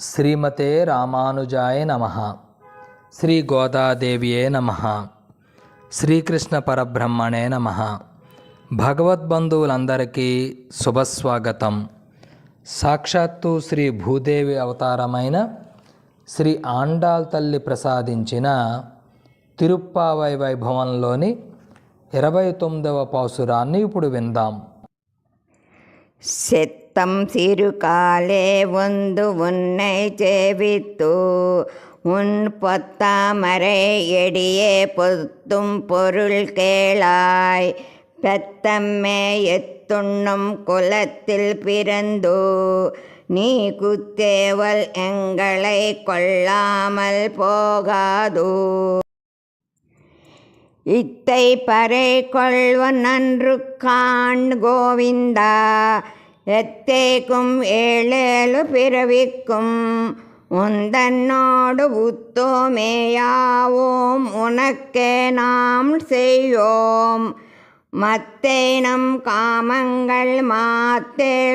శ్రీమతే రామానుజాయ నమః. శ్రీ గోదాదేవియే నమః. శ్రీకృష్ణ పరబ్రహ్మణే నమః. భగవద్బంధువులందరికీ శుభస్వాగతం. సాక్షాత్తు శ్రీ భూదేవి అవతారమైన శ్రీ ఆండాళ్ తల్లి ప్రసాదించిన తిరుప్పావై వైభవంలోని 29వ పాసురాన్ని ఇప్పుడు విందాం. செத்தம் சிறுகாலே ஒந்து உன்னை சேவித்து உன் பொத்தாமரை எடியே பொத்தும் பொருள் கேளாய். பெத்தம்மே எத்துண்ணும் குலத்தில் பிறந்து நீ குத்தேவல் எங்களை கொள்ளாமல் போகாது. இத்தை பறை கொள்வன் நன்று காண் கோவிந்தா. எத்தேக்கும் ஏழேழு பிறவிக்கும் உந்தன்னோடு உத்தோமேயாவோம் உனக்கே நாம் செய்யோம். மத்தே நம் காமங்கள் மாத்தேலோரெம்பாவாய்.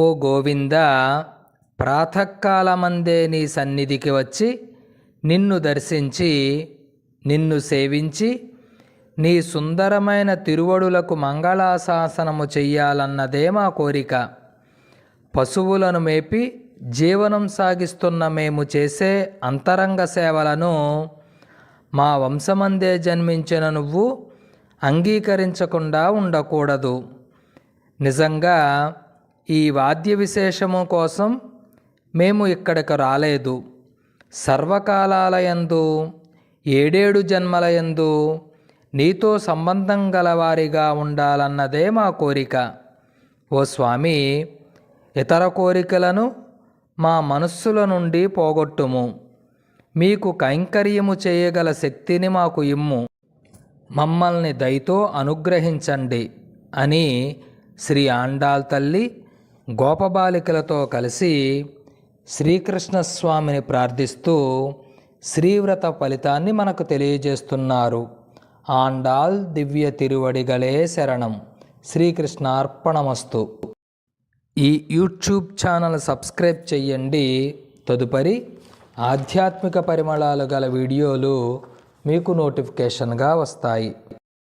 ఓ గోవింద, ప్రాతకాలమందే నీ సన్నిధికి వచ్చి నిన్ను దర్శించి నిన్ను సేవించి నీ సుందరమైన తిరువడులకు మంగళాశాసనము చెయ్యాలన్నదే మా కోరిక. పశువులను మేపి జీవనం సాగిస్తున్న మేము చేసే అంతరంగ సేవలను మా వంశమందే జన్మించిన నువ్వు అంగీకరించకుండా ఉండకూడదు. నిజంగా ఈ వాద్య విశేషము కోసం మేము ఇక్కడికి రాలేదు. సర్వకాలాలయందు 7 జన్మలయందు నీతో సంబంధం గలవారిగా ఉండాలన్నదే మా కోరిక. ఓ స్వామి, ఇతర కోరికలను మా మనస్సుల నుండి పోగొట్టుము. మీకు కైంకర్యము చేయగల శక్తిని మాకు ఇమ్ము. మమ్మల్ని దయతో అనుగ్రహించండి అని శ్రీ ఆండాళ్ తల్లి గోపబాలికలతో కలిసి శ్రీకృష్ణస్వామిని ప్రార్థిస్తూ శ్రీవ్రత ఫలితాన్ని మనకు తెలియజేస్తున్నారు. ఆండాళ్ దివ్య తిరువడిగలే శరణం. శ్రీకృష్ణార్పణమస్తు. ఈ యూట్యూబ్ ఛానల్ సబ్స్క్రైబ్ చెయ్యండి. తదుపరి ఆధ్యాత్మిక పరిమళాలు గల వీడియోలు మీకు నోటిఫికేషన్గా వస్తాయి.